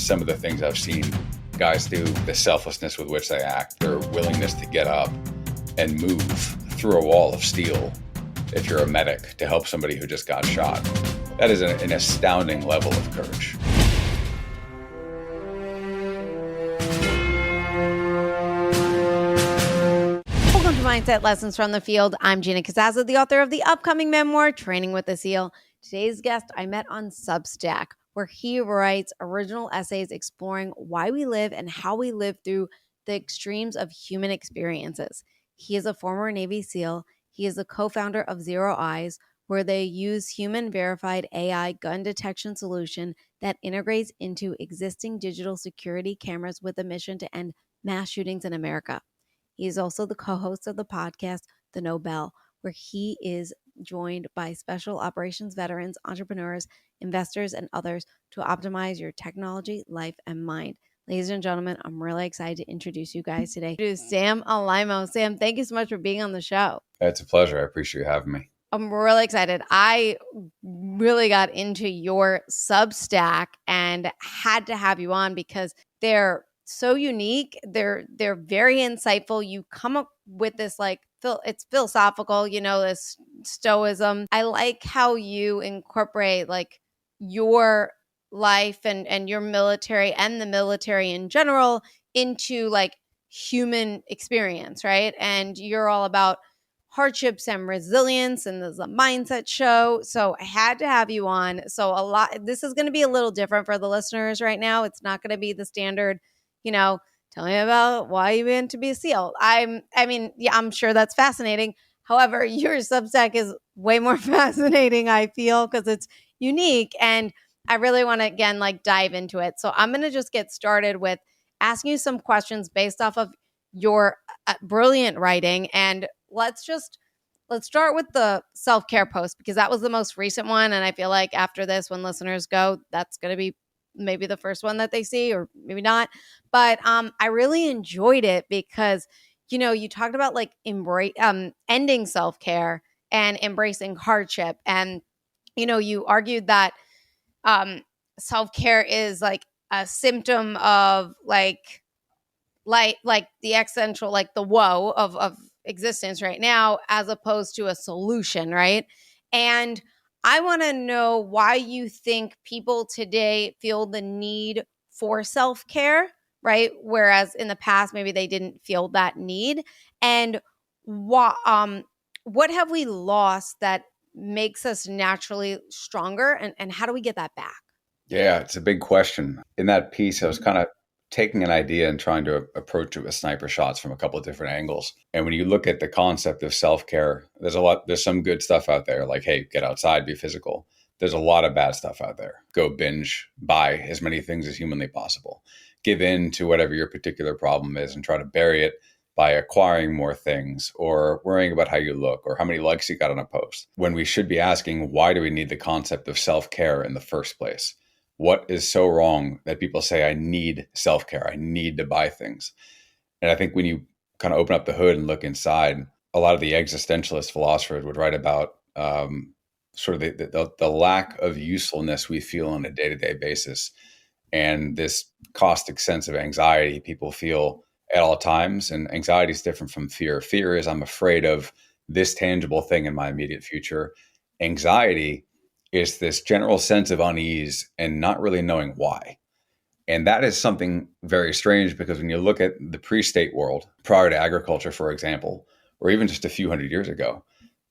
some of the things I've seen guys do, the selflessness with which they act, their willingness to get up and move through a wall of steel if you're a medic to help somebody who just got shot. That is an astounding level of courage. Welcome to Mindset Lessons from the Field. I'm Gina Casazza, the author of the upcoming memoir, Training with a SEAL. Today's guest I met on Substack, where he writes original essays exploring why we live and how we live through the extremes of human experiences. He is a former Navy SEAL. He is the co-founder of Zero Eyes, where they use human-verified AI gun detection solution that integrates into existing digital security cameras with a mission to end mass shootings in America. He is also the co-host of the podcast, The Nobel, where he is joined by special operations veterans, entrepreneurs, investors, and others to optimize your technology, life, and mind. Ladies and gentlemen, I'm really excited to introduce you guys today to Sam Alaimo. Sam, thank you so much for being on the show. It's a pleasure. I appreciate you having me. I'm really excited. I really got into your Substack and had to have you on because they're so unique. They're very insightful. You come up with this it's philosophical, this stoicism. I like how you incorporate your life and your military and the military in general into human experience, right? And you're all about hardships and resilience, and there's a mindset show. So I had to have you on. So this is going to be a little different for the listeners right now. It's not going to be the standard, tell me about why you went to be a SEAL. I'm sure that's fascinating. However, your Substack is way more fascinating, I feel, because it's unique. And I really want to, again, dive into it. So I'm going to just get started with asking you some questions based off of your brilliant writing. And let's start with the self-care post, because that was the most recent one. And I feel like after this, when listeners go, that's going to be maybe the first one that they see, or maybe not. But I really enjoyed it because, you talked about ending self-care and embracing hardship. And, you argued that self-care is a symptom of the existential, the woe of existence right now, as opposed to a solution, right? And I want to know why you think people today feel the need for self-care, right? Whereas in the past, maybe they didn't feel that need. And what have we lost that makes us naturally stronger? And how do we get that back? Yeah, it's a big question. In that piece, I was kind of taking an idea and trying to approach it with sniper shots from a couple of different angles. And when you look at the concept of self-care, there's some good stuff out there, like, hey, get outside, be physical. There's a lot of bad stuff out there. Go binge, buy as many things as humanly possible. Give in to whatever your particular problem is and try to bury it by acquiring more things or worrying about how you look or how many likes you got on a post. When we should be asking, why do we need the concept of self-care in the first place? What is so wrong that people say, I need self-care, I need to buy things? And I think when you kind of open up the hood and look inside, a lot of the existentialist philosophers would write about sort of the lack of usefulness we feel on a day-to-day basis. And this caustic sense of anxiety people feel at all times. And anxiety is different from fear. Fear is, I'm afraid of this tangible thing in my immediate future. Anxiety is this general sense of unease and not really knowing why. And that is something very strange, because when you look at the pre-state world, prior to agriculture, for example, or even just a few hundred years ago,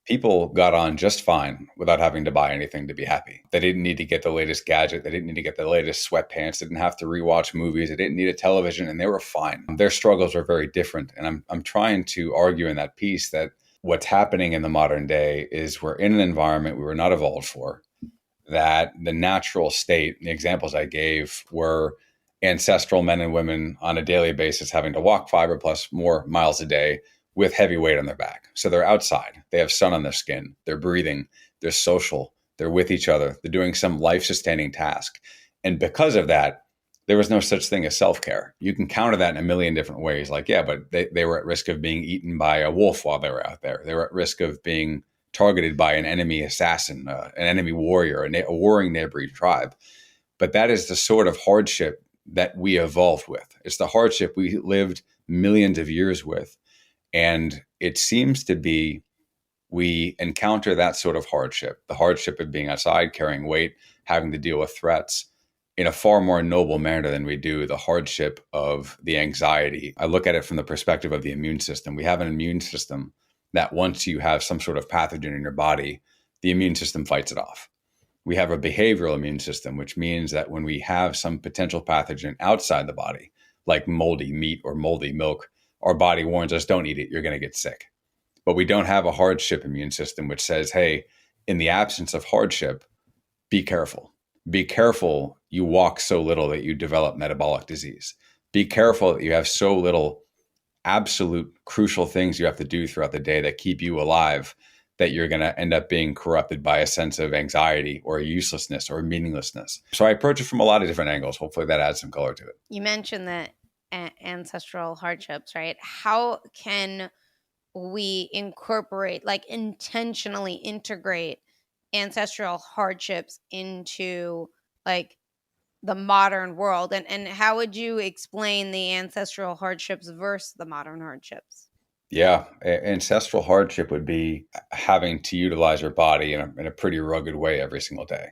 people got on just fine without having to buy anything to be happy. They didn't need to get the latest gadget. They didn't need to get the latest sweatpants. They didn't have to rewatch movies. They didn't need a television, and they were fine. Their struggles were very different. And I'm trying to argue in that piece that what's happening in the modern day is we're in an environment we were not evolved for, that the natural state, the examples I gave were ancestral men and women on a daily basis having to walk 5 or plus more miles a day with heavy weight on their back. So they're outside, they have sun on their skin, they're breathing, they're social, they're with each other, they're doing some life-sustaining task. And because of that, there was no such thing as self-care. You can counter that in a million different ways. Like, yeah, but they were at risk of being eaten by a wolf while they were out there. They were at risk of being targeted by an enemy assassin, an enemy warrior, a warring neighboring tribe. But that is the sort of hardship that we evolved with. It's the hardship we lived millions of years with. And it seems to be we encounter that sort of hardship, the hardship of being outside, carrying weight, having to deal with threats in a far more noble manner than we do the hardship of the anxiety. I look at it from the perspective of the immune system. We have an immune system that once you have some sort of pathogen in your body, the immune system fights it off. We have a behavioral immune system, which means that when we have some potential pathogen outside the body, like moldy meat or moldy milk, our body warns us, don't eat it, you're going to get sick. But we don't have a hardship immune system, which says, hey, in the absence of hardship, be careful. Be careful you walk so little that you develop metabolic disease. Be careful that you have so little absolute crucial things you have to do throughout the day that keep you alive, that you're going to end up being corrupted by a sense of anxiety or uselessness or meaninglessness. So I approach it from a lot of different angles. Hopefully that adds some color to it. You mentioned that ancestral hardships, right? How can we incorporate, like intentionally integrate ancestral hardships into like the modern world? And how would you explain the ancestral hardships versus the modern hardships? Yeah, ancestral hardship would be having to utilize your body in a pretty rugged way every single day.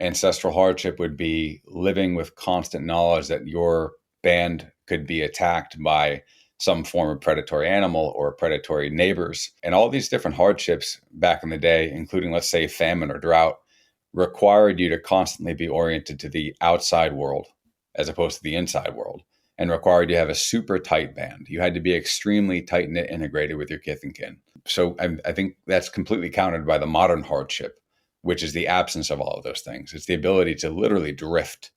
Ancestral hardship would be living with constant knowledge that your band could be attacked by some form of predatory animal or predatory neighbors. And all these different hardships back in the day, including, let's say, famine or drought, required you to constantly be oriented to the outside world as opposed to the inside world, and required you to have a super tight band. You had to be extremely tight-knit, integrated with your kith and kin. So I think that's completely countered by the modern hardship, which is the absence of all of those things. It's the ability to literally drift.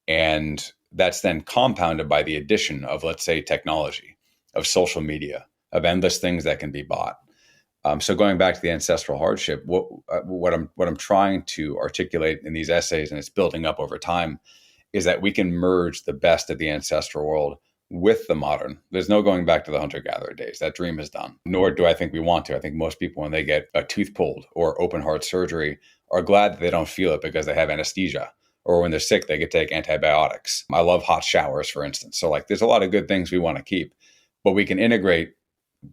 And that's then compounded by the addition of, let's say, technology, of social media, of endless things that can be bought. So going back to the ancestral hardship, what I'm trying to articulate in these essays, and it's building up over time, is that we can merge the best of the ancestral world with the modern. There's no going back to the hunter-gatherer days. That dream is done. Nor do I think we want to. I think most people, when they get a tooth pulled or open heart surgery, are glad that they don't feel it because they have anesthesia. Or when they're sick, they get to take antibiotics. I love hot showers, for instance. So like, there's a lot of good things we want to keep, but we can integrate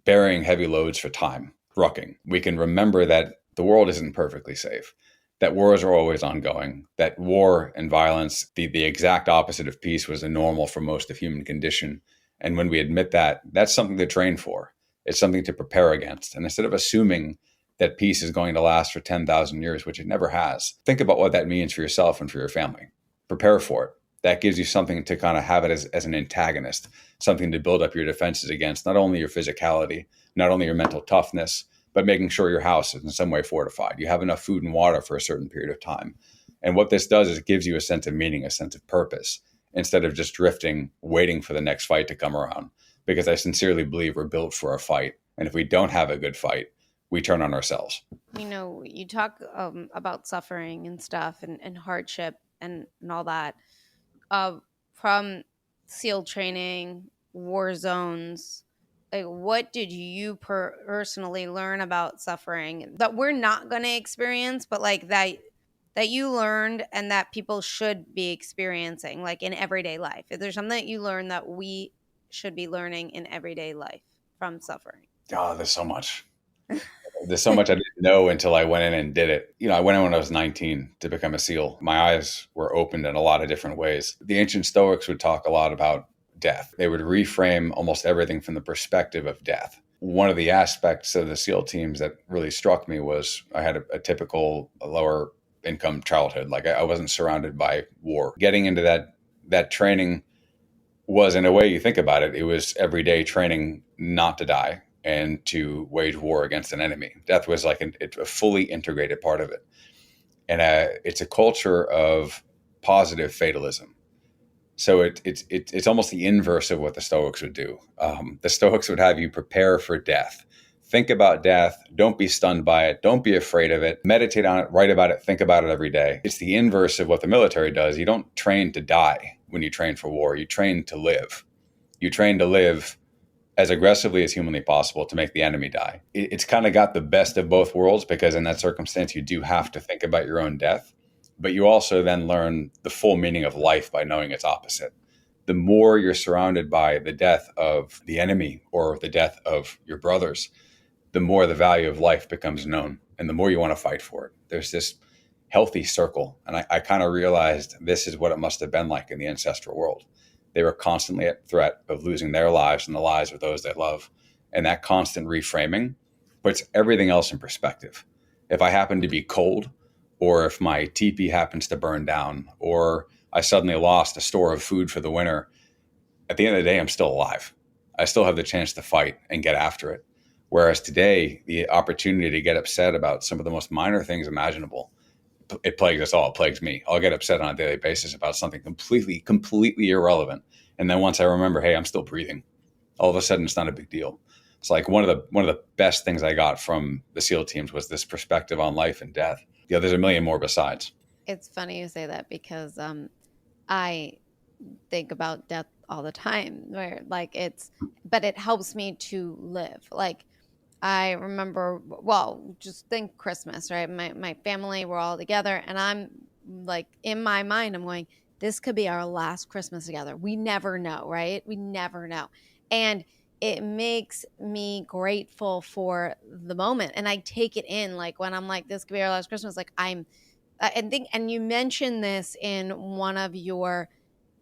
bearing heavy loads for time, rucking. We can remember that the world isn't perfectly safe, that wars are always ongoing, that war and violence, the exact opposite of peace, was the normal for most of human condition. And when we admit that, that's something to train for. It's something to prepare against. And instead of assuming that peace is going to last for 10,000 years, which it never has, think about what that means for yourself and for your family. Prepare for it. That gives you something to kind of have it as an antagonist, something to build up your defenses against, not only your physicality, not only your mental toughness, but making sure your house is in some way fortified. You have enough food and water for a certain period of time. And what this does is it gives you a sense of meaning, a sense of purpose, instead of just drifting, waiting for the next fight to come around. Because I sincerely believe we're built for a fight. And if we don't have a good fight, we turn on ourselves. You know, you talk about suffering and stuff and hardship and all that. From SEAL training, war zones, like what did you personally learn about suffering that we're not going to experience, but like that you learned and that people should be experiencing, like in everyday life? Is there something that you learned that we should be learning in everyday life from suffering? Oh, there's so much. There's so much I didn't know until I went in and did it. You know, I went in when I was 19 to become a SEAL. My eyes were opened in a lot of different ways. The ancient Stoics would talk a lot about death. They would reframe almost everything from the perspective of death. One of the aspects of the SEAL teams that really struck me was I had a typical lower income childhood. Like I wasn't surrounded by war. Getting into that training was, in a way you think about it, it was everyday training not to die and to wage war against an enemy. Death was like a fully integrated part of it. And it's a culture of positive fatalism. So it's almost the inverse of what the Stoics would do. The Stoics would have you prepare for death. Think about death. Don't be stunned by it. Don't be afraid of it. Meditate on it. Write about it. Think about it every day. It's the inverse of what the military does. You don't train to die when you train for war. You train to live. You train to live as aggressively as humanly possible to make the enemy die. It's kind of got the best of both worlds, because in that circumstance, you do have to think about your own death, but you also then learn the full meaning of life by knowing its opposite. The more you're surrounded by the death of the enemy or the death of your brothers, the more the value of life becomes known and the more you want to fight for it. There's this healthy circle. And I kind of realized this is what it must have been like in the ancestral world. They were constantly at threat of losing their lives and the lives of those they love. And that constant reframing puts everything else in perspective. If I happen to be cold, or if my teepee happens to burn down, or I suddenly lost a store of food for the winter, at the end of the day, I'm still alive. I still have the chance to fight and get after it. Whereas today, the opportunity to get upset about some of the most minor things imaginable, it plagues us all. It plagues me. I'll get upset on a daily basis about something completely irrelevant. And then once I remember, hey, I'm still breathing, all of a sudden it's not a big deal. It's like one of the best things I got from the SEAL teams was this perspective on life and death. Yeah, there's a million more besides. It's funny you say that because I think about death all the time, where like but it helps me to live. Like I remember, well, just think Christmas, right? My family, we're all together, and I'm like, in my mind, I'm going, this could be our last Christmas together. We never know, right? We never know. And it makes me grateful for the moment. And I take it in, like when I'm like, this could be our last Christmas, like and you mentioned this in one of your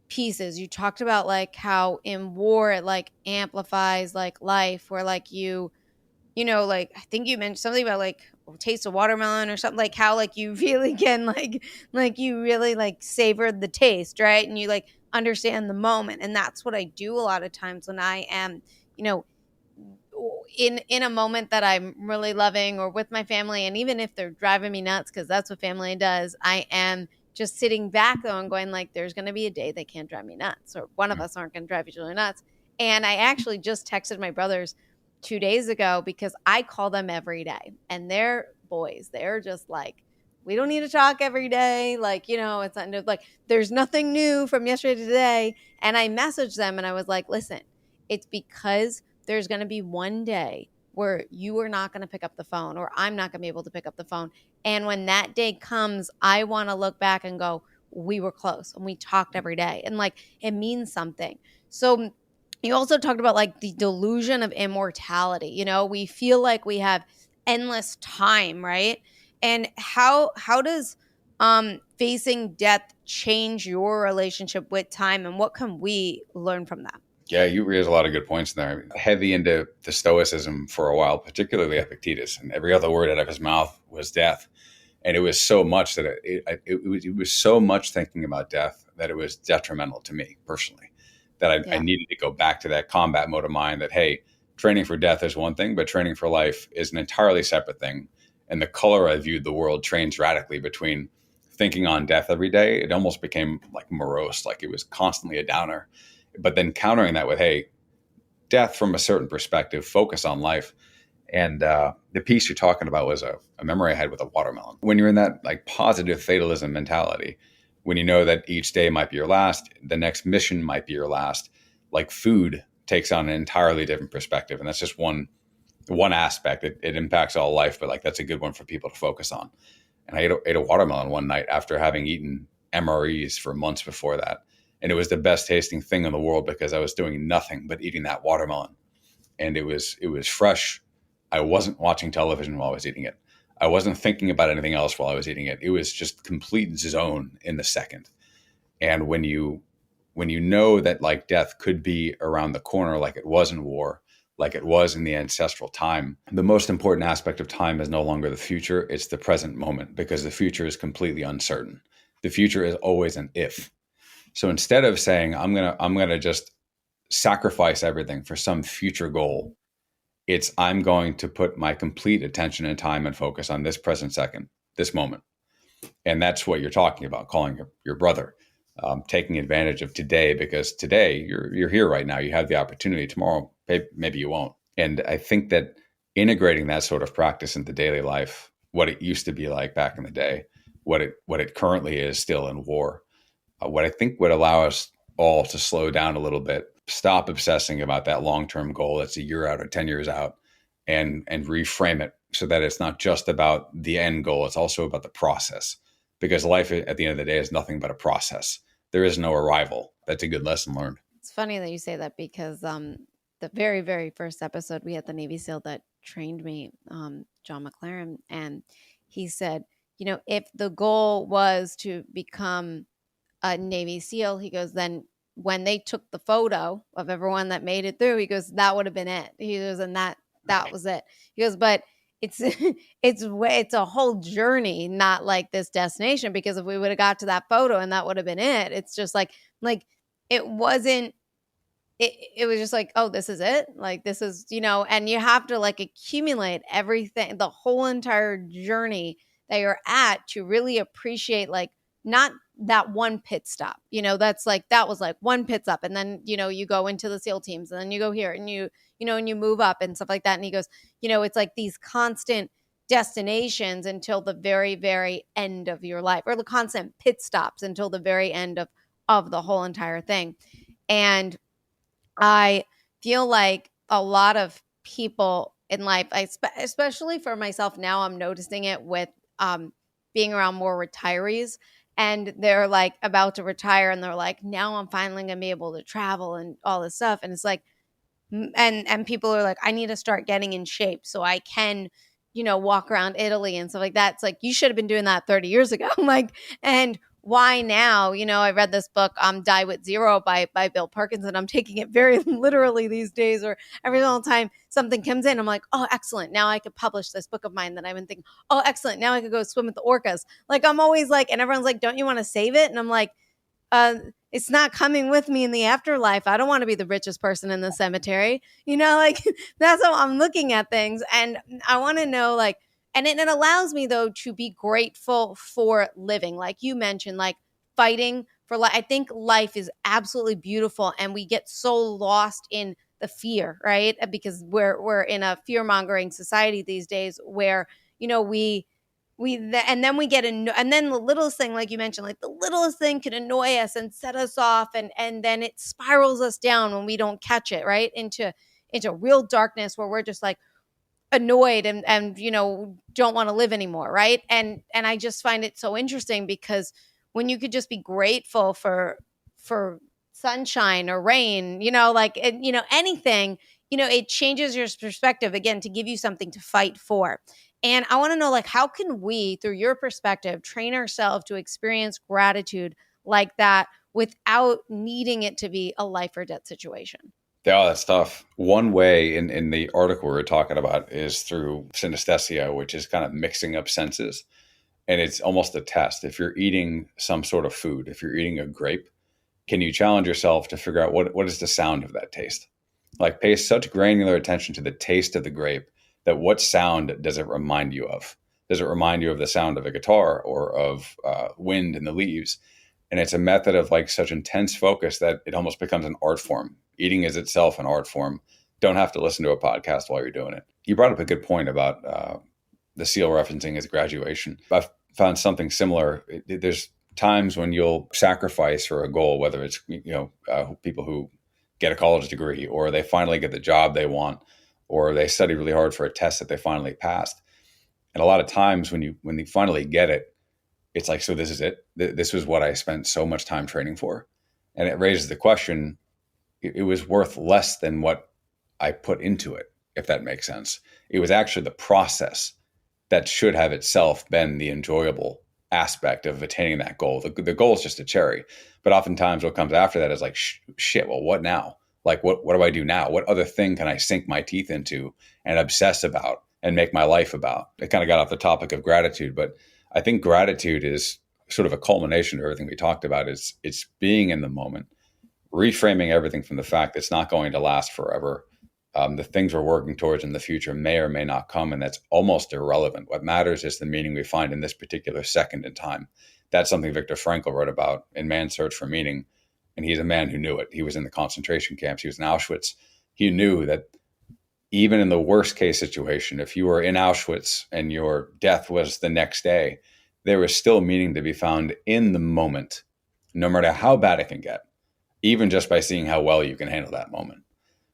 pieces. You talked about like how in war, it like amplifies like life, where like like I think you mentioned something about like taste of watermelon or something, like how like you really can like you really like savored the taste, right? And you like understand the moment. And that's what I do a lot of times when I am, in a moment that I'm really loving or with my family. And even if they're driving me nuts, because that's what family does, I am just sitting back though and going like, there's going to be a day they can't drive me nuts, or one of us aren't going to drive each other nuts. And I actually just texted my brothers 2 days ago because I call them every day, and they're boys. They're just like, we don't need to talk every day. Like, it's not like there's nothing new from yesterday to today. And I messaged them and I was like, listen, it's because there's going to be one day where you are not going to pick up the phone, or I'm not going to be able to pick up the phone. And when that day comes, I want to look back and go, we were close and we talked every day. And like, it means something. So you also talked about like the delusion of immortality. We feel like we have endless time, right? And how does facing death change your relationship with time, and what can we learn from that? Yeah, you raised a lot of good points in there. Heavy into the Stoicism for a while, particularly Epictetus, and every other word out of his mouth was death. And it was so much that it was so much thinking about death that it was detrimental to me personally, that I needed to go back to that combat mode of mind that, hey, training for death is one thing, but training for life is an entirely separate thing. And the color I viewed the world changed radically between thinking on death every day. It almost became like morose, like it was constantly a downer. But then countering that with, hey, death from a certain perspective, focus on life. And the piece you're talking about was a memory I had with a watermelon. When you're in that like positive fatalism mentality, when you know that each day might be your last, the next mission might be your last, like food takes on an entirely different perspective. And that's just one aspect. It impacts all life, but like that's a good one for people to focus on. And I ate a watermelon one night after having eaten MREs for months before that. And it was the best tasting thing in the world because I was doing nothing but eating that watermelon. And it was fresh. I wasn't watching television while I was eating it. I wasn't thinking about anything else while I was eating it. It was just complete zone in the second. And when you know that like death could be around the corner, like it was in war, like it was in the ancestral time, the most important aspect of time is no longer the future. It's the present moment, because the future is completely uncertain. The future is always an if. So instead of saying, I'm gonna just sacrifice everything for some future goal, it's I'm going to put my complete attention and time and focus on this present second, this moment. And that's what you're talking about, calling your brother, taking advantage of today, because today you're here right now. You have the opportunity. Tomorrow, maybe you won't. And I think that integrating that sort of practice into daily life, what it used to be like back in the day, what it currently is still in war, what I think would allow us all to slow down a little bit, stop obsessing about that long-term goal that's a year out or 10 years out, and reframe it so that it's not just about the end goal. It's also about the process. because life at the end of the day is nothing but a process. There is no arrival. That's a good lesson learned. It's funny that you say that because the very, very first episode, we had the Navy SEAL that trained me, John McLaren, and he said, if the goal was to become a Navy SEAL, he goes, then when they took the photo of everyone that made it through, he goes, that would have been it. He goes, and that was it. He goes, but it's it's a whole journey, not like this destination. Because if we would have got to that photo and that would have been it, it's just like it wasn't. It was just like, oh, this is it. Like, this is, and you have to like accumulate everything, the whole entire journey that you're at to really appreciate, like, not that one pit stop, that's like, that was like one pit stop. And then, you go into the SEAL teams and then you go here and and you move up and stuff like that. And he goes, it's like these constant destinations until the very, very end of your life, or the constant pit stops until the very end of the whole entire thing. And I feel like a lot of people in life, especially for myself now, I'm noticing it with being around more retirees, and they're like about to retire and they're like, now I'm finally going to be able to travel and all this stuff. And it's like, and people are like, I need to start getting in shape so I can, walk around Italy and stuff like that. It's like, you should have been doing that 30 years ago. Like, and why now? I read this book, Die with Zero by Bill Perkins, and I'm taking it very literally these days, or every single time something comes in, I'm like, oh, excellent. Now I could publish this book of mine that I've been thinking, oh, excellent. Now I could go swim with the orcas. Like, I'm always like, and everyone's like, don't you want to save it? And I'm like, it's not coming with me in the afterlife. I don't want to be the richest person in the cemetery. Like, that's how I'm looking at things. And I want to know, like, and it allows me, though, to be grateful for living. Like you mentioned, like fighting for life. I think life is absolutely beautiful, and we get so lost in the fear, right? Because we're in a fear-mongering society these days where, and then we get and then the littlest thing, like you mentioned, like the littlest thing can annoy us and set us off, and then it spirals us down when we don't catch it, right, into real darkness where we're just like annoyed and don't want to live anymore, right? And I just find it so interesting, because when you could just be grateful for sunshine or rain, like anything, it changes your perspective again to give you something to fight for. And I want to know, like, how can we, through your perspective, train ourselves to experience gratitude like that without needing it to be a life or death situation? Yeah, that's tough. One way in the article we're talking about is through synesthesia, which is kind of mixing up senses. And it's almost a test. If you're eating some sort of food, if you're eating a grape, can you challenge yourself to figure out what is the sound of that taste? Like, pay such granular attention to the taste of the grape that what sound does it remind you of? Does it remind you of the sound of a guitar or of wind in the leaves? And it's a method of like such intense focus that it almost becomes an art form. Eating is itself an art form. Don't have to listen to a podcast while you're doing it. You brought up a good point about the SEAL referencing his graduation. I've found something similar. There's times when you'll sacrifice for a goal, whether it's people who get a college degree, or they finally get the job they want, or they study really hard for a test that they finally passed. And a lot of times when you finally get it, it's like, so this is it. This was what I spent so much time training for. And it raises the question, it was worth less than what I put into it, if that makes sense. It was actually the process that should have itself been the enjoyable aspect of attaining that goal. The goal is just a cherry. But oftentimes what comes after that is like, shit, well, what now? Like, what do I do now? What other thing can I sink my teeth into and obsess about and make my life about? It kind of got off the topic of gratitude, but I think gratitude is sort of a culmination of everything we talked about. It's being in the moment, reframing everything from the fact that it's not going to last forever. The things we're working towards in the future may or may not come, and that's almost irrelevant. What matters is the meaning we find in this particular second in time. That's something Viktor Frankl wrote about in Man's Search for Meaning, and he's a man who knew it. He was in the concentration camps. He was in Auschwitz. He knew that even in the worst case situation, if you were in Auschwitz and your death was the next day, there was still meaning to be found in the moment, no matter how bad it can get, even just by seeing how well you can handle that moment.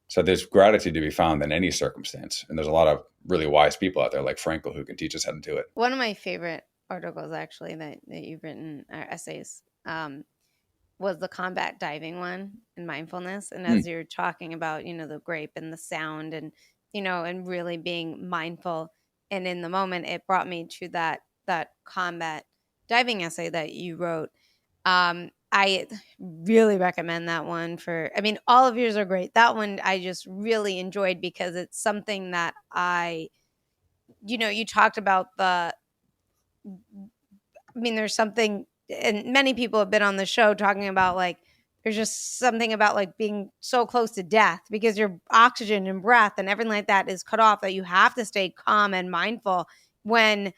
So there's gratitude to be found in any circumstance. And there's a lot of really wise people out there like Frankl who can teach us how to do it. One of my favorite articles actually that you've written, essays, was the combat diving one and mindfulness. And as you're talking about, the grape and the sound and, and really being mindful and in the moment, it brought me to that combat diving essay that you wrote. I really recommend that one all of yours are great. That one I just really enjoyed because it's something that you talked about there's something, and many people have been on the show talking about like, there's just something about like being so close to death because your oxygen and breath and everything like that is cut off, that you have to stay calm and mindful when,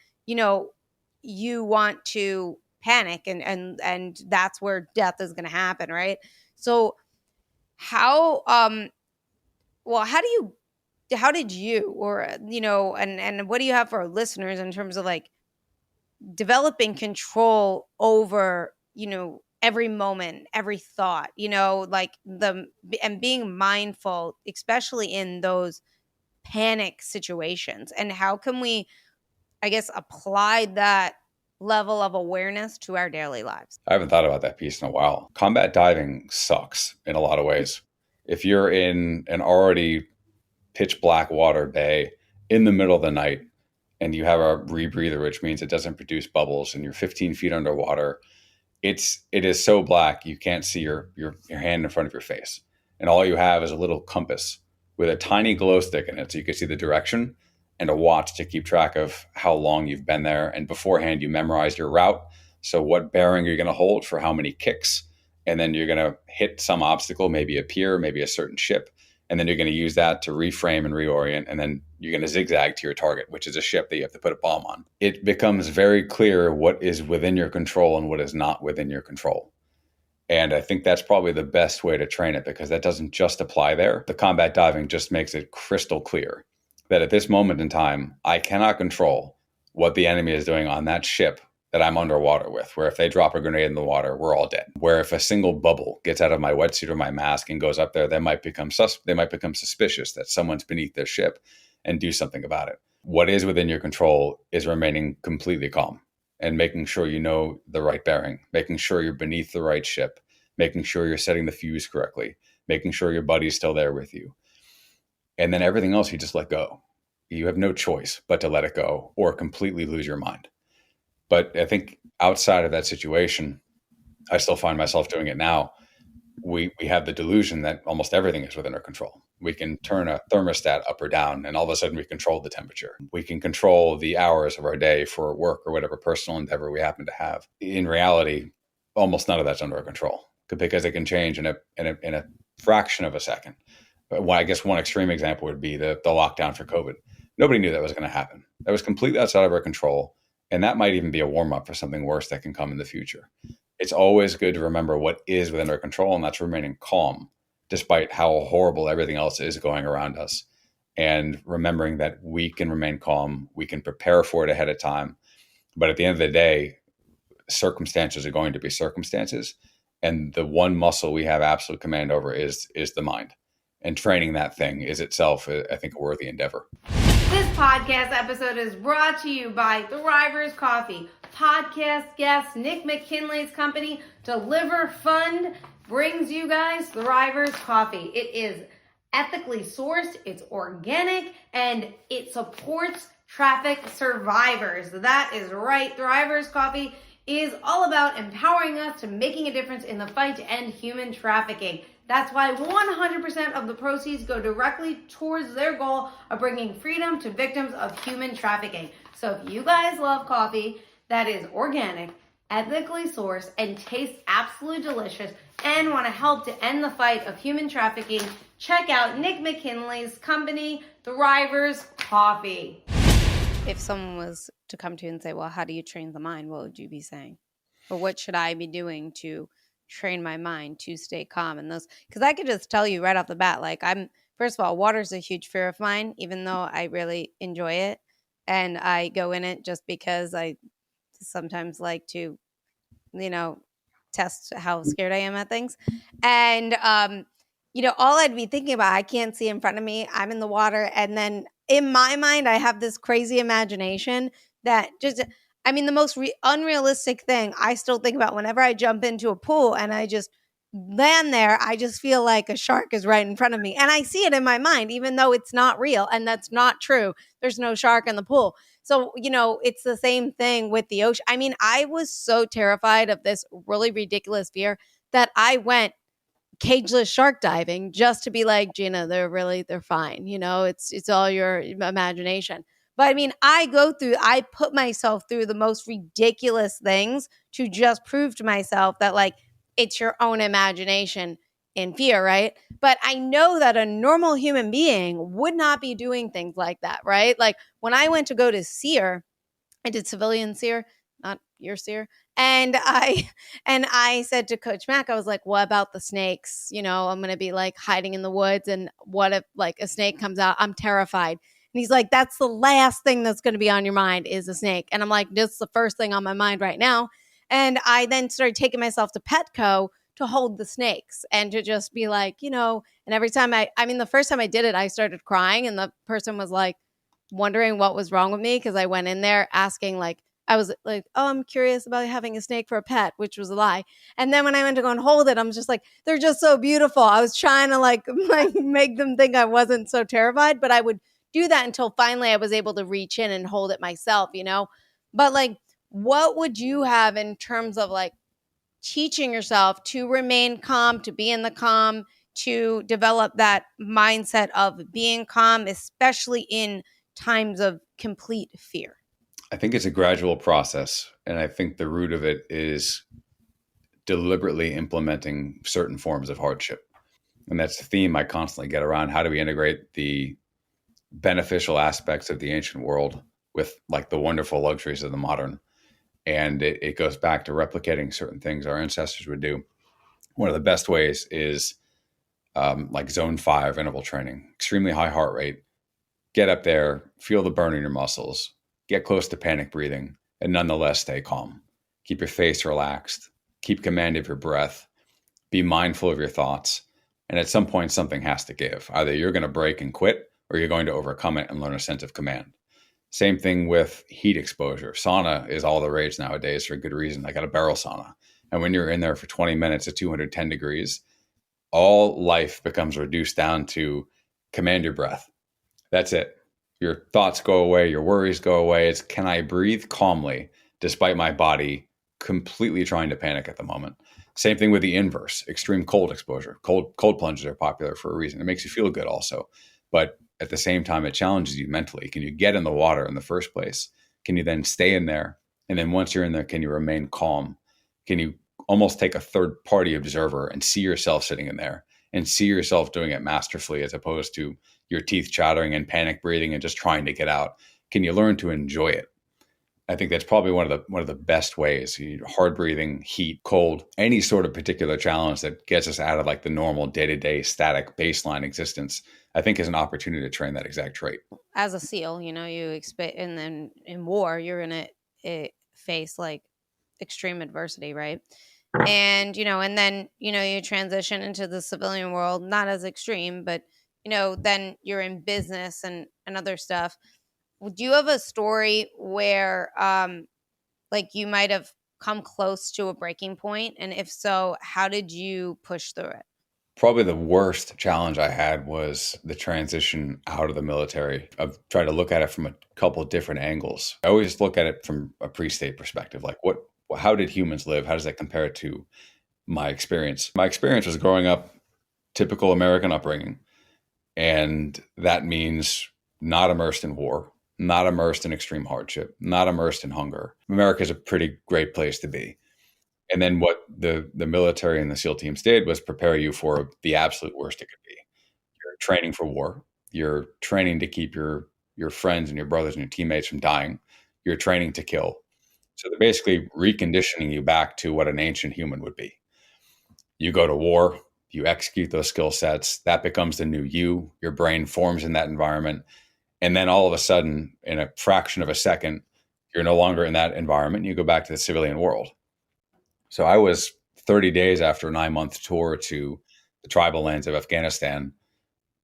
you want to panic and that's where death is going to happen. Right. So how, how did you, or, and what do you have for our listeners in terms of like developing control over, every moment, every thought, and being mindful, especially in those panic situations? And how can we, I guess, apply that level of awareness to our daily lives? I haven't thought about that piece in a while. Combat diving sucks in a lot of ways. If you're in an already pitch black water bay in the middle of the night and you have a rebreather, which means it doesn't produce bubbles, and you're 15 feet underwater, it is so black you can't see your hand in front of your face, and all you have is a little compass with a tiny glow stick in it, so you can see the direction, and a watch to keep track of how long you've been there. And beforehand, you memorize your route, so what bearing you're going to hold for how many kicks, and then you're going to hit some obstacle, maybe a pier, maybe a certain ship, and then you're going to use that to reframe and reorient, and then you're going to zigzag to your target, which is a ship that you have to put a bomb on. It becomes very clear what is within your control and what is not within your control. And I think that's probably the best way to train it, because that doesn't just apply there. The combat diving just makes it crystal clear that at this moment in time, I cannot control what the enemy is doing on that ship that I'm underwater with, where if they drop a grenade in the water, we're all dead. Where if a single bubble gets out of my wetsuit or my mask and goes up there, they might become suspicious that someone's beneath their ship and do something about it. What is within your control is remaining completely calm and making sure you know the right bearing, making sure you're beneath the right ship, making sure you're setting the fuse correctly, making sure your buddy's still there with you. And then everything else you just let go. You have no choice but to let it go or completely lose your mind. But I think outside of that situation, I still find myself doing it now. We have the delusion that almost everything is within our control. We can turn a thermostat up or down, and all of a sudden we control the temperature. We can control the hours of our day for work or whatever personal endeavor we happen to have. In reality, almost none of that's under our control, because it can change in a fraction of a second. But I guess one extreme example would be the lockdown for COVID. Nobody knew that was going to happen. That was completely outside of our control. And that might even be a warm up for something worse that can come in the future. It's always good to remember what is within our control, and that's remaining calm, despite how horrible everything else is going around us. And remembering that we can remain calm, we can prepare for it ahead of time. But at the end of the day, circumstances are going to be circumstances. And the one muscle we have absolute command over is the mind. And training that thing is itself, I think, a worthy endeavor. This podcast episode is brought to you by Thrivers Coffee. Podcast guest Nick McKinley's company, Deliver Fund, brings you guys Thrivers Coffee. It is ethically sourced, it's organic, and it supports traffic survivors. That is right. Thrivers Coffee is all about empowering us to making a difference in the fight to end human trafficking. That's why 100% of the proceeds go directly towards their goal of bringing freedom to victims of human trafficking. So if you guys love coffee that is organic, ethically sourced, and tastes absolutely delicious, and want to help to end the fight of human trafficking, check out Nick McKinley's company, Thrivers Coffee. If someone was to come to you and say, well, how do you train the mind? What would you be saying? Or what should I be doing to train my mind to stay calm? And those, because I could just tell you right off the bat, like, first of all, water's a huge fear of mine, even though I really enjoy it. And I go in it just because I sometimes like to, test how scared I am at things. And, all I'd be thinking about, I can't see in front of me, I'm in the water. And then in my mind, I have this crazy imagination that just, I mean, the most unrealistic thing I still think about whenever I jump into a pool and I just land there, I just feel like a shark is right in front of me. And I see it in my mind, even though it's not real. And that's not true. There's no shark in the pool. So, it's the same thing with the ocean. I mean, I was so terrified of this really ridiculous fear that I went cageless shark diving just to be like, Gina, they're fine. It's all your imagination. But I mean, I put myself through the most ridiculous things to just prove to myself that like it's your own imagination and fear, right? But I know that a normal human being would not be doing things like that, right? Like when I went to go to SEER, I did civilian SEER, not your SEER. And I said to Coach Mac, I was like, what about the snakes? I'm going to be like hiding in the woods. And what if like a snake comes out? I'm terrified. And he's like, that's the last thing that's going to be on your mind is a snake. And I'm like, this is the first thing on my mind right now. And I then started taking myself to Petco to hold the snakes and to just be like, and every time I mean, the first time I did it, I started crying and the person was like wondering what was wrong with me because I went in there asking like, I was like, oh, I'm curious about having a snake for a pet, which was a lie. And then when I went to go and hold it, I'm just like, they're just so beautiful. I was trying to like make them think I wasn't so terrified, but I would do that until finally I was able to reach in and hold it myself, But like, what would you have in terms of like teaching yourself to remain calm, to be in the calm, to develop that mindset of being calm, especially in times of complete fear? I think it's a gradual process. And I think the root of it is deliberately implementing certain forms of hardship. And that's the theme I constantly get around. How do we integrate the beneficial aspects of the ancient world with like the wonderful luxuries of the modern? And it goes back to replicating certain things our ancestors would do. One of the best ways is like zone 5 interval training, extremely high heart rate. Get up there, feel the burn in your muscles, get close to panic breathing, and nonetheless stay calm. Keep your face relaxed, keep command of your breath, be mindful of your thoughts. And at some point, something has to give. Either you're going to break and quit, or you're going to overcome it and learn a sense of command. Same thing with heat exposure. Sauna is all the rage nowadays for a good reason. I got a barrel sauna. And when you're in there for 20 minutes at 210 degrees, all life becomes reduced down to command your breath. That's it. Your thoughts go away. Your worries go away. It's, can I breathe calmly despite my body completely trying to panic at the moment? Same thing with the inverse, extreme cold exposure. Cold plunges are popular for a reason. It makes you feel good also. But at the same time, it challenges you mentally. Can you get in the water in the first place? Can you then stay in there? And then once you're in there, can you remain calm? Can you almost take a third party observer and see yourself sitting in there and see yourself doing it masterfully as opposed to your teeth chattering and panic breathing and just trying to get out? Can you learn to enjoy it? I think that's probably one of the best ways. Hard breathing, heat, cold, any sort of particular challenge that gets us out of like the normal day-to-day static baseline existence, I think is an opportunity to train that exact trait. As a SEAL, you expect, and then in war, you're gonna face like extreme adversity, right? And and then you transition into the civilian world, not as extreme, but then you're in business and other stuff. Do you have a story where like you might have come close to a breaking point, and if so, how did you push through it? Probably the worst challenge I had was the transition out of the military. I've tried to look at it from a couple of different angles. I always look at it from a pre-state perspective. Like how did humans live? How does that compare to my experience? My experience was growing up, typical American upbringing. And that means not immersed in war, not immersed in extreme hardship, not immersed in hunger. America is a pretty great place to be. And then what the military and the SEAL teams did was prepare you for the absolute worst it could be. You're training for war. You're training to keep your friends and your brothers and your teammates from dying. You're training to kill. So they're basically reconditioning you back to what an ancient human would be. You go to war, you execute those skill sets, that becomes the new you. Your brain forms in that environment. And then all of a sudden, in a fraction of a second, you're no longer in that environment. You go back to the civilian world. So I was 30 days after a 9-month tour to the tribal lands of Afghanistan.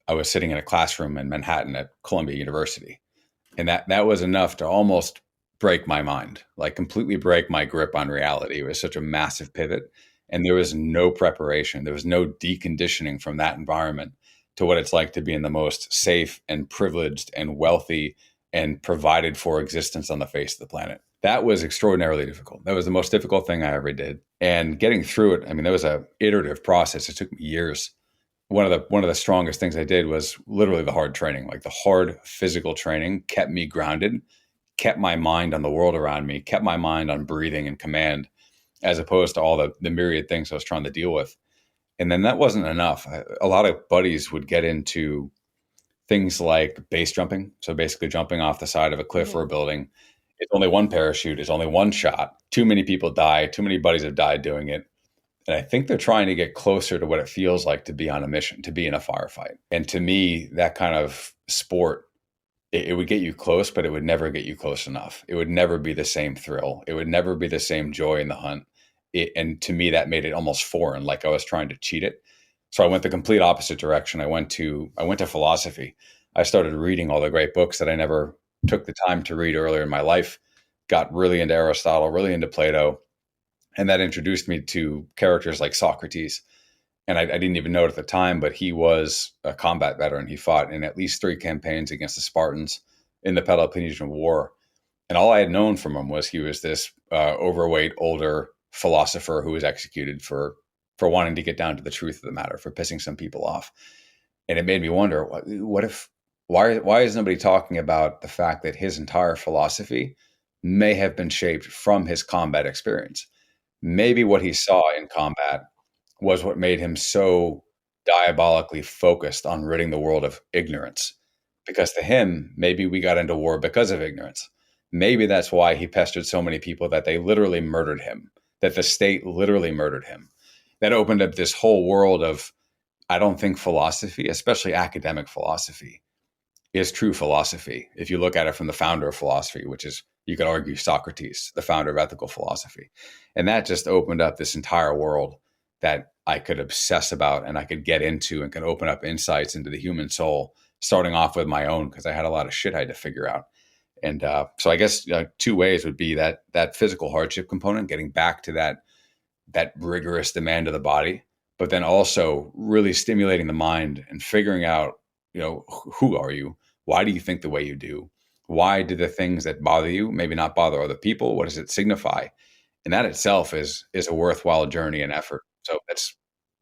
I was sitting in a classroom in Manhattan at Columbia University. And that was enough to almost break my mind, like completely break my grip on reality. It was such a massive pivot. And there was no preparation. There was no deconditioning from that environment to what it's like to be in the most safe and privileged and wealthy and provided for existence on the face of the planet. That was extraordinarily difficult. That was the most difficult thing I ever did. And getting through it, I mean, that was an iterative process. It took me years. One of the strongest things I did was literally the hard training. Like the hard physical training kept me grounded, kept my mind on the world around me, kept my mind on breathing and command, as opposed to all the myriad things I was trying to deal with. And then that wasn't enough. A lot of buddies would get into things like base jumping. So basically jumping off the side of a cliff or a building. It's only one parachute, it's only one shot. Too many people die. Too many buddies have died doing it. And I think they're trying to get closer to what it feels like to be on a mission, to be in a firefight. And to me, that kind of sport, it would get you close, but it would never get you close enough. It would never be the same thrill. It would never be the same joy in the hunt. And to me, that made it almost foreign, like I was trying to cheat it. So I went the complete opposite direction. I went to philosophy. I started reading all the great books that I never took the time to read earlier in my life. Got really into Aristotle, really into Plato, and that introduced me to characters like Socrates. And I didn't even know it at the time, but he was a combat veteran. He fought in at least 3 campaigns against the Spartans in the Peloponnesian War. And all I had known from him was he was this overweight, older philosopher who was executed for wanting to get down to the truth of the matter, for pissing some people off. And it made me wonder, why is nobody talking about the fact that his entire philosophy may have been shaped from his combat experience? Maybe what he saw in combat was what made him so diabolically focused on ridding the world of ignorance. Because to him, maybe we got into war because of ignorance. Maybe that's why he pestered so many people that they literally murdered him, that the state literally murdered him. That opened up this whole world of, I don't think philosophy, especially academic philosophy, is true philosophy. If you look at it from the founder of philosophy, which is, you could argue, Socrates, the founder of ethical philosophy. And that just opened up this entire world that I could obsess about and I could get into and could open up insights into the human soul, starting off with my own, because I had a lot of shit I had to figure out. And so I guess 2 ways would be that physical hardship component, getting back to that rigorous demand of the body, but then also really stimulating the mind and figuring out, who are you? Why do you think the way you do? Why do the things that bother you maybe not bother other people? What does it signify? And that itself is a worthwhile journey and effort. So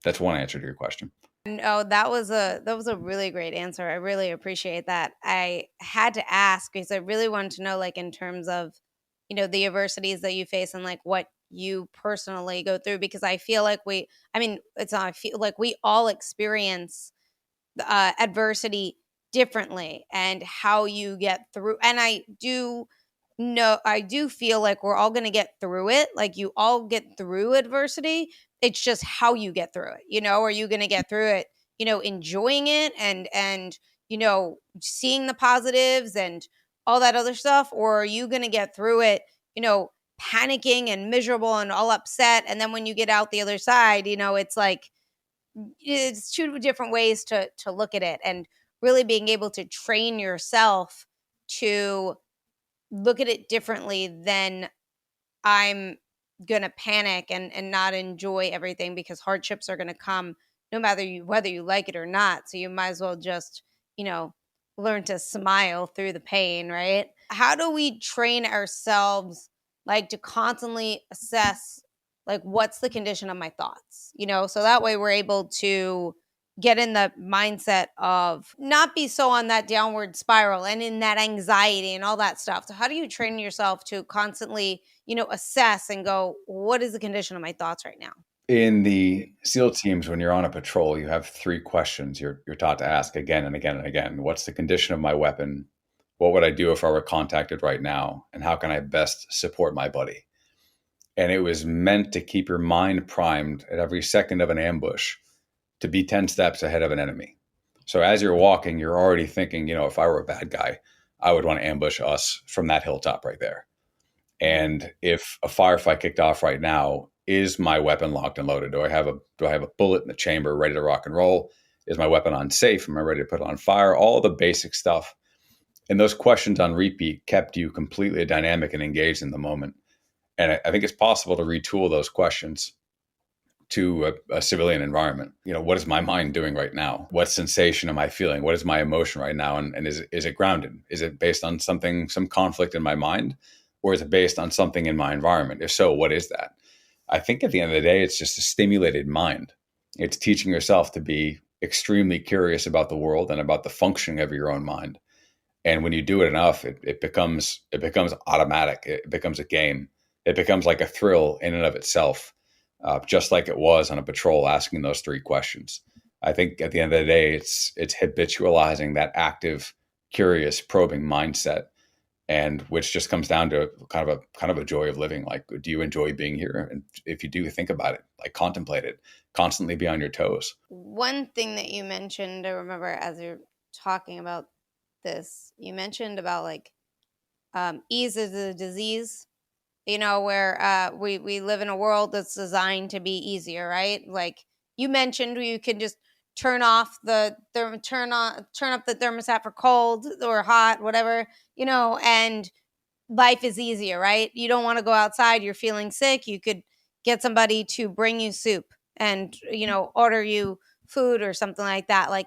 that's one answer to your question. No, that was a really great answer. I really appreciate that. I had to ask because I really wanted to know, like, in terms of, the adversities that you face and like what you personally go through, because I feel like I feel like we all experience adversity differently and how you get through. And I do feel like we're all going to get through it. Like you all get through adversity. It's just how you get through it. Are you going to get through it, enjoying it and seeing the positives and all that other stuff? Or are you going to get through it, panicking and miserable and all upset? And then when you get out the other side, it's like, it's 2 different ways to look at it, and really being able to train yourself to look at it differently than I'm going to panic and not enjoy everything, because hardships are going to come no matter whether you like it or not. So you might as well just, learn to smile through the pain, right? How do we train ourselves like to constantly assess like what's the condition of my thoughts, so that way we're able to get in the mindset of not be so on that downward spiral and in that anxiety and all that stuff. So how do you train yourself to constantly, assess and go, what is the condition of my thoughts right now? In the SEAL teams, when you're on a patrol, you have 3 questions you're taught to ask again and again and again. What's the condition of my weapon? What would I do if I were contacted right now? And how can I best support my buddy? And it was meant to keep your mind primed at every second of an ambush to be 10 steps ahead of an enemy. So as you're walking, you're already thinking, if I were a bad guy, I would want to ambush us from that hilltop right there. And if a firefight kicked off right now, is my weapon locked and loaded? Do I have a bullet in the chamber ready to rock and roll? Is my weapon on safe? Am I ready to put it on fire? All the basic stuff. And those questions on repeat kept you completely dynamic and engaged in the moment. And I think it's possible to retool those questions to a civilian environment. What is my mind doing right now? What sensation am I feeling? What is my emotion right now? And is it grounded? Is it based on something, some conflict in my mind? Or is it based on something in my environment? If so, what is that? I think at the end of the day, it's just a stimulated mind. It's teaching yourself to be extremely curious about the world and about the functioning of your own mind. And when you do it enough, it becomes automatic. It becomes a game. It becomes like a thrill in and of itself, just like it was on a patrol asking those three questions. I think at the end of the day, it's habitualizing that active, curious, probing mindset, and which just comes down to kind of a joy of living. Like, do you enjoy being here? And if you do, think about it, like contemplate it, constantly be on your toes. One thing that you mentioned, I remember as you're talking about this, you mentioned about like ease is a disease, where we live in a world that's designed to be easier, right? Like you mentioned, you can just turn up the thermostat for cold or hot, whatever, and life is easier, right? You don't want to go outside, you're feeling sick, you could get somebody to bring you soup and, order you food or something like that. Like,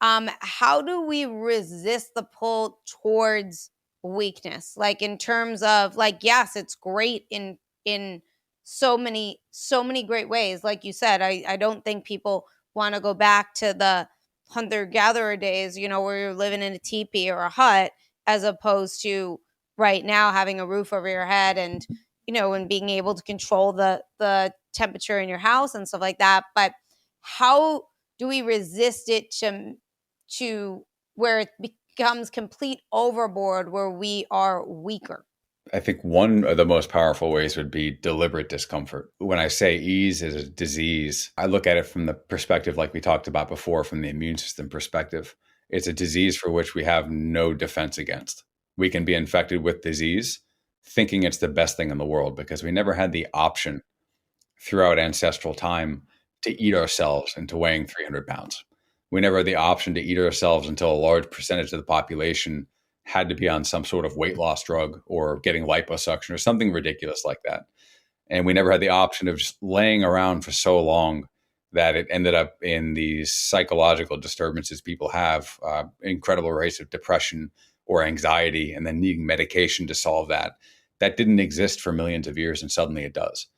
how do we resist the pull towards weakness? Like in terms of like, yes, it's great in so many great ways. Like you said, I don't think people want to go back to the hunter gatherer days, where you're living in a teepee or a hut, as opposed to right now having a roof over your head and and being able to control the temperature in your house and stuff like that. But how do we resist it to where it becomes complete overboard, where we are weaker? I think one of the most powerful ways would be deliberate discomfort. When I say ease is a disease, I look at it from the perspective, like we talked about before, from the immune system perspective. It's a disease for which we have no defense against. We can be infected with disease thinking it's the best thing in the world because we never had the option throughout ancestral time to eat ourselves into weighing 300 pounds. We never had the option to eat ourselves until a large percentage of the population had to be on some sort of weight loss drug or getting liposuction or something ridiculous like that. And we never had the option of just laying around for so long that it ended up in these psychological disturbances people have, incredible rates of depression or anxiety, and then needing medication to solve that. That didn't exist for millions of years, and suddenly it does.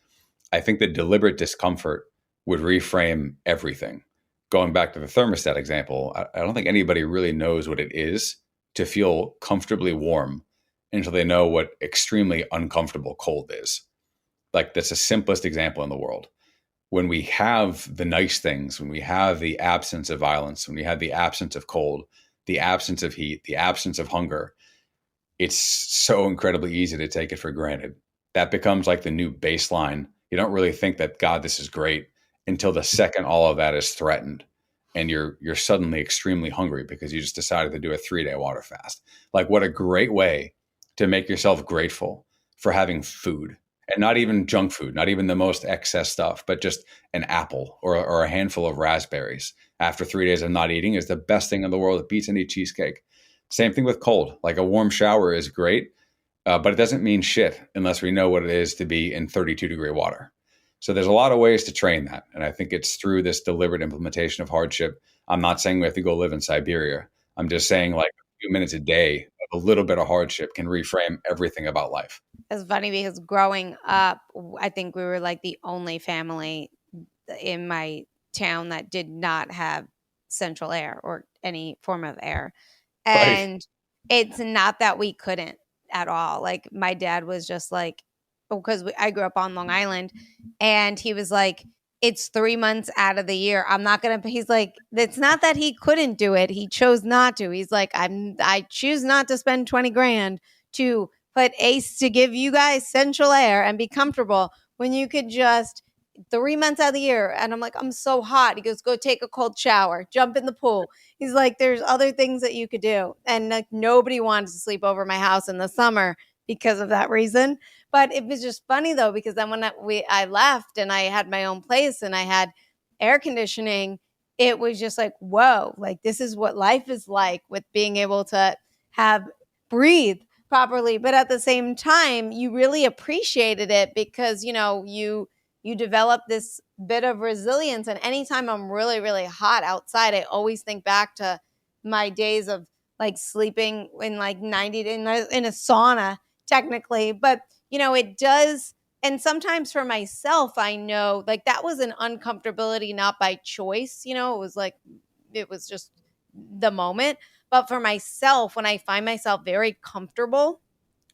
I think that deliberate discomfort would reframe everything. Going back to the thermostat example, I don't think anybody really knows what it is to feel comfortably warm until they know what extremely uncomfortable cold is. Like, that's the simplest example in the world. When we have the nice things, when we have the absence of violence, when we have the absence of cold, the absence of heat, the absence of hunger, it's so incredibly easy to take it for granted. That becomes like the new baseline. You don't really think that, God, this is great, until the second all of that is threatened and you're suddenly extremely hungry because you just decided to do a 3-day water fast. Like, what a great way to make yourself grateful for having food, and not even junk food, not even the most excess stuff, but just an apple or a handful of raspberries after 3 days of not eating is the best thing in the world. It beats any cheesecake. Same thing with cold. Like, a warm shower is great, but it doesn't mean shit unless we know what it is to be in 32-degree water. So there's a lot of ways to train that. And I think it's through this deliberate implementation of hardship. I'm not saying we have to go live in Siberia. I'm just saying, like, a few minutes a day of a little bit of hardship can reframe everything about life. It's funny because growing up, I think we were like the only family in my town that did not have central air or any form of air. Right. And it's not that we couldn't at all. Like, my dad was just like, because I grew up on Long Island, and he was like, it's 3 months out of the year. I'm not going to, he's like, it's not that he couldn't do it. He chose not to. He's like, I choose not to spend 20 grand to put ACE to give you guys central air and be comfortable when you could just 3 months out of the year. And I'm like, I'm so hot. He goes, go take a cold shower, jump in the pool. He's like, there's other things that you could do. And like, nobody wanted to sleep over my house in the summer because of that reason. But it was just funny though, because then when I left and I had my own place and I had air conditioning, it was just like, whoa, like, this is what life is like with being able to have breathed properly. But at the same time, you really appreciated it because, you develop this bit of resilience. And anytime I'm really, really hot outside, I always think back to my days of like sleeping in like 90 in a sauna, technically. But, it does. And sometimes for myself, I know like that was an uncomfortability, not by choice. It was just the moment. But for myself, when I find myself very comfortable,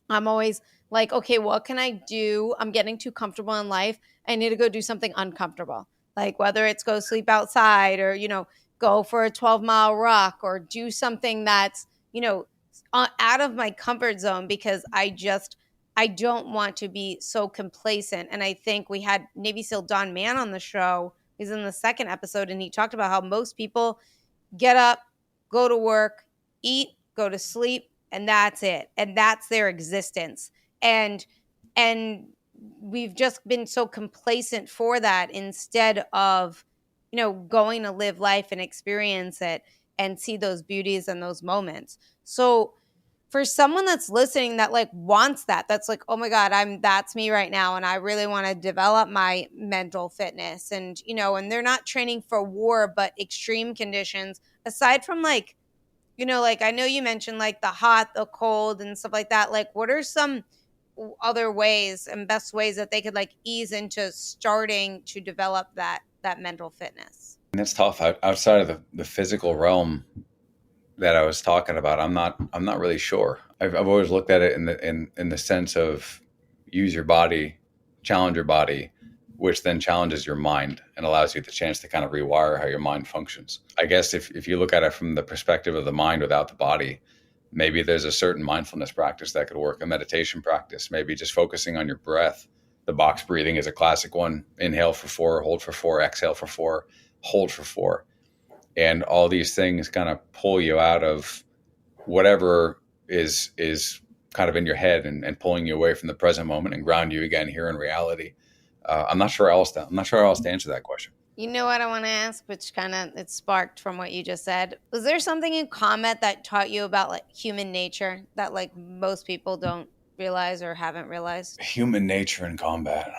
I'm always like, okay, what can I do? I'm getting too comfortable in life. I need to go do something uncomfortable. Like whether it's go sleep outside or, go for a 12-mile walk or do something that's, out of my comfort zone because I don't want to be so complacent. And I think we had Navy SEAL Don Mann on the show. He's in the second episode and he talked about how most people get up, go to work, eat, go to sleep, and that's it. And that's their existence. And we've just been so complacent for that instead of, going to live life and experience it and see those beauties and those moments. So for someone that's listening that like wants that, that's like, oh my God, that's me right now. And I really want to develop my mental fitness and, and they're not training for war, but extreme conditions aside from like, like I know you mentioned like the hot, the cold and stuff like that. Like what are some other ways and best ways that they could like ease into starting to develop that mental fitness? And it's tough outside of the physical realm that I was talking about. I'm not really sure. I've always looked at it in the sense of use your body, challenge your body, which then challenges your mind and allows you the chance to kind of rewire how your mind functions. I guess if you look at it from the perspective of the mind without the body, maybe there's a certain mindfulness practice that could work, a meditation practice, maybe just focusing on your breath. The box breathing is a classic one. Inhale for 4, hold for 4, exhale for 4, hold for 4. And all these things kind of pull you out of whatever is kind of in your head and pulling you away from the present moment and ground you again here in reality. I'm not sure how else to answer that question. You know what I want to ask, which kind of it sparked from what you just said. Was there something in combat that taught you about like human nature that like most people don't realize or haven't realized? Human nature in combat.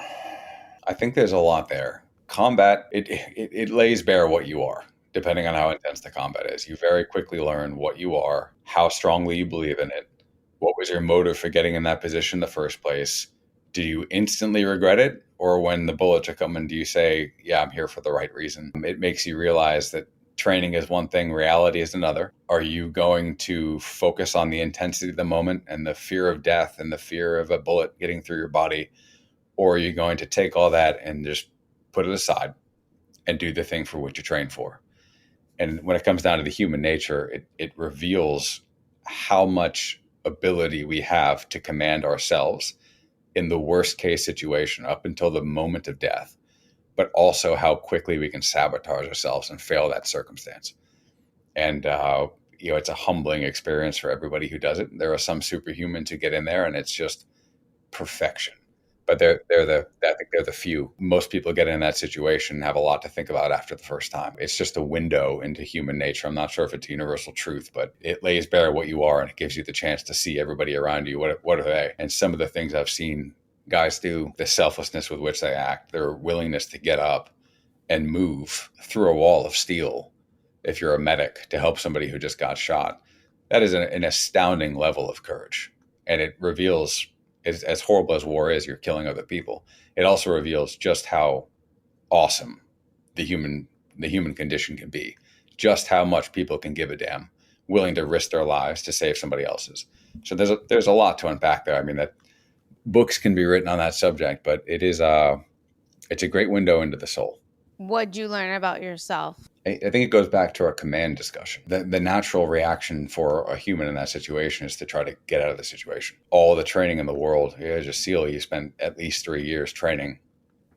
I think there's a lot there. Combat, it lays bare what you are, depending on how intense the combat is. You very quickly learn what you are, how strongly you believe in it, what was your motive for getting in that position in the first place. Do you instantly regret it? Or when the bullets are coming, do you say, yeah, I'm here for the right reason? It makes you realize that training is one thing, reality is another. Are you going to focus on the intensity of the moment and the fear of death and the fear of a bullet getting through your body? Or are you going to take all that and just put it aside and do the thing for which you train for? And when it comes down to the human nature, it reveals how much ability we have to command ourselves in the worst case situation up until the moment of death, but also how quickly we can sabotage ourselves and fail that circumstance. And, it's a humbling experience for everybody who does it. There are some superhumans who get in there and it's just perfection. But I think they're the few. Most people get in that situation and have a lot to think about after the first time. It's just a window into human nature. I'm not sure if it's universal truth, but it lays bare what you are and it gives you the chance to see everybody around you. What are they? And some of the things I've seen guys do, the selflessness with which they act, their willingness to get up and move through a wall of steel, if you're a medic, to help somebody who just got shot, that is an astounding level of courage. And it reveals, as horrible as war is, you're killing other people. It also reveals just how awesome the human condition can be, just how much people can give a damn, willing to risk their lives to save somebody else's. So there's a lot to unpack there. I mean, that books can be written on that subject, but it's a great window into the soul. What'd you learn about yourself? I think it goes back to our command discussion. The natural reaction for a human in that situation is to try to get out of the situation. All the training in the world, as a SEAL, you spend at least 3 years training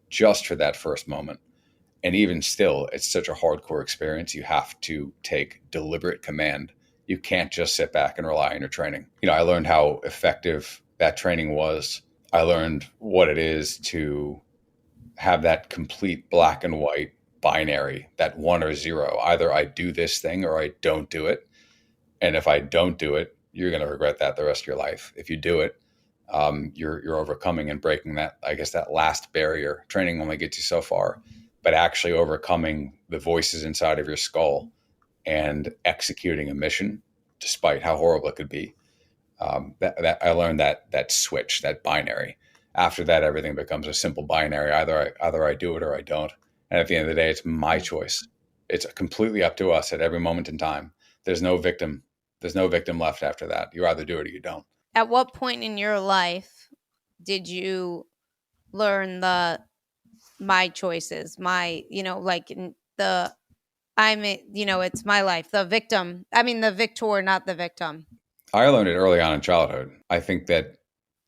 just for that first moment. And even still, it's such a hardcore experience. You have to take deliberate command. You can't just sit back and rely on your training. I learned how effective that training was. I learned what it is to have that complete black and white binary, that 1 or 0. Either I do this thing or I don't do it. And if I don't do it, you're going to regret that the rest of your life. If you do it, you're overcoming and breaking that, I guess, that last barrier. Training only gets you so far, but actually overcoming the voices inside of your skull and executing a mission, despite how horrible it could be. That I learned that switch, that binary. After that, everything becomes a simple binary. Either I do it or I don't. And at the end of the day, it's my choice. It's completely up to us at every moment in time. There's no victim. There's no victim left after that. You either do it or you don't. At what point in your life did you learn the my choices, my, like the it's my life, the victim, the victor, not the victim? I learned it early on in childhood. I think that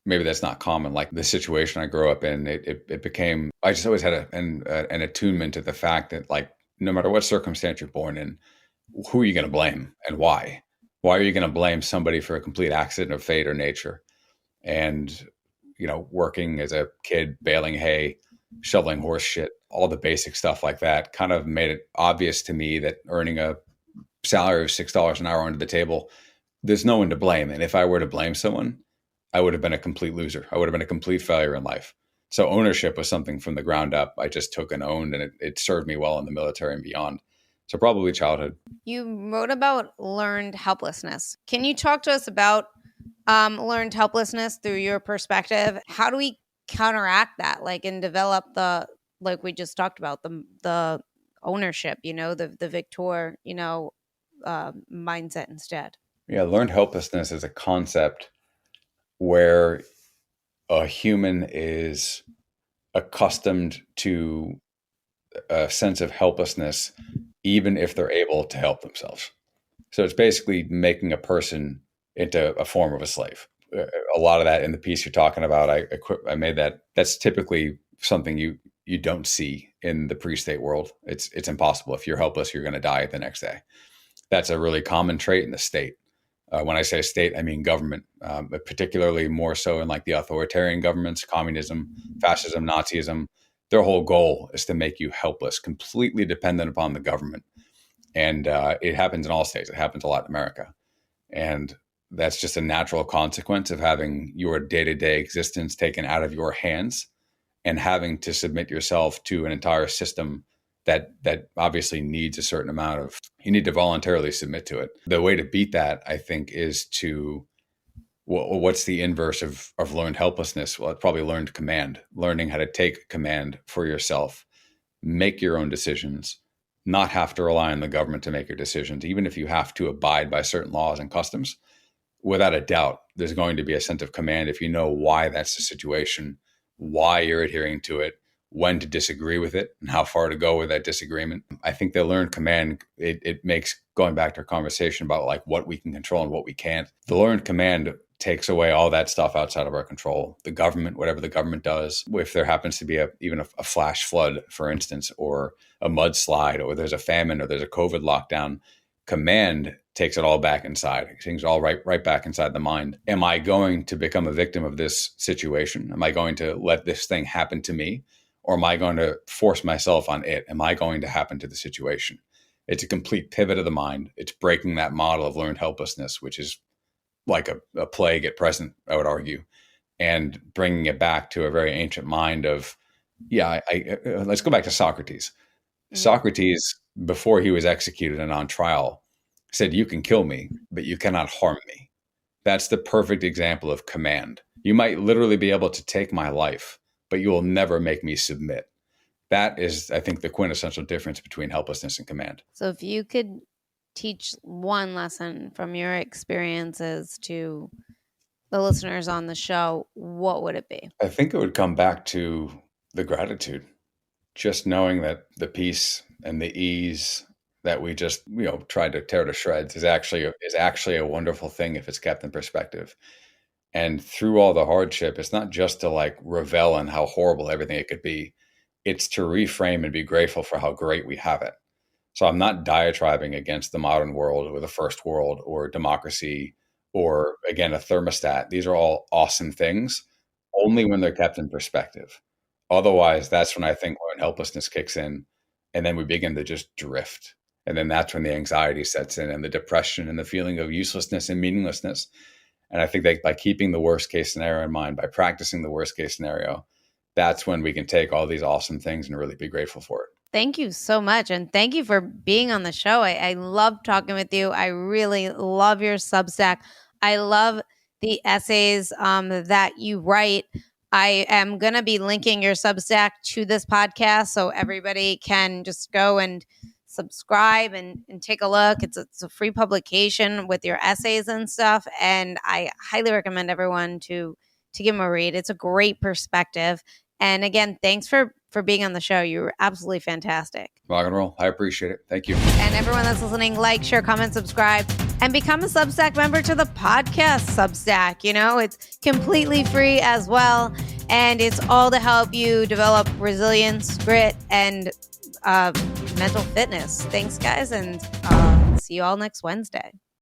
maybe that's not common. Like the situation I grew up in, it became, I just always had an attunement to the fact that, like, no matter what circumstance you're born in, who are you going to blame and why? Why are you going to blame somebody for a complete accident of fate or nature? And, working as a kid, baling hay, shoveling horse shit, all the basic stuff like that kind of made it obvious to me that earning a salary of $6 an hour under the table, there's no one to blame. And if I were to blame someone, I would have been a complete loser. I would have been a complete failure in life. So ownership was something from the ground up I just took and owned, and it served me well in the military and beyond. So probably childhood. You wrote about learned helplessness. Can you talk to us about learned helplessness through your perspective? How do we counteract that, and develop the, like we just talked about, the ownership, the victor, mindset instead? Yeah, learned helplessness is a concept where a human is accustomed to a sense of helplessness, even if they're able to help themselves. So it's basically making a person into a form of a slave. A lot of that in the piece you're talking about, I made that. That's typically something you don't see in the pre-state world. It's impossible. If you're helpless, you're going to die the next day. That's a really common trait in the state. When I say state, I mean government, but particularly more so in like the authoritarian governments, communism, fascism, Nazism. Their whole goal is to make you helpless, completely dependent upon the government. And it happens in all states. It happens a lot in America. And that's just a natural consequence of having your day-to-day existence taken out of your hands and having to submit yourself to an entire system that obviously needs a certain amount of, you need to voluntarily submit to it. The way to beat that, I think, is to, what's the inverse of learned helplessness? Well, it's probably learned command, learning how to take command for yourself, make your own decisions, not have to rely on the government to make your decisions, even if you have to abide by certain laws and customs. Without a doubt, there's going to be a sense of command if you know why that's the situation, why you're adhering to it, when to disagree with it, and how far to go with that disagreement. I think the learned command, it makes, going back to our conversation about like what we can control and what we can't, the learned command takes away all that stuff outside of our control. The government, whatever the government does, if there happens to be even a flash flood, for instance, or a mudslide, or there's a famine, or there's a COVID lockdown, command takes it all back inside. Things all right back inside the mind. Am I going to become a victim of this situation? Am I going to let this thing happen to me? Or am I going to force myself on it? Am I going to happen to the situation? It's a complete pivot of the mind. It's breaking that model of learned helplessness, which is like a plague at present, I would argue, and bringing it back to a very ancient mind of, let's go back to Socrates. Mm-hmm. Socrates, before he was executed and on trial, said, "You can kill me, but you cannot harm me." That's the perfect example of command. You might literally be able to take my life, but you will never make me submit. That is, I think, the quintessential difference between helplessness and command. So if you could teach one lesson from your experiences to the listeners on the show, what would it be? I think it would come back to the gratitude. Just knowing that the peace and the ease that we just, tried to tear to shreds is actually a wonderful thing if it's kept in perspective. And through all the hardship, it's not just to like revel in how horrible everything it could be. It's to reframe and be grateful for how great we have it. So I'm not diatribing against the modern world or the first world or democracy or, again, a thermostat. These are all awesome things, only when they're kept in perspective. Otherwise, that's when I think learned helplessness kicks in, and then we begin to just drift. And then that's when the anxiety sets in and the depression and the feeling of uselessness and meaninglessness. And I think that by keeping the worst case scenario in mind, by practicing the worst case scenario, that's when we can take all these awesome things and really be grateful for it. Thank you so much. And thank you for being on the show. I love talking with you. I really love your Substack. I love the essays that you write. I am going to be linking your Substack to this podcast so everybody can just go and subscribe and take a look. It's a free publication with your essays and stuff. And I highly recommend everyone to give them a read. It's a great perspective. And again, thanks for being on the show. You were absolutely fantastic. Rock and roll. I appreciate it. Thank you. And everyone that's listening, like, share, comment, subscribe, and become a Substack member to the podcast Substack. You know, it's completely free as well. And it's all to help you develop resilience, grit, and mental fitness. Thanks, guys. And see you all next Wednesday.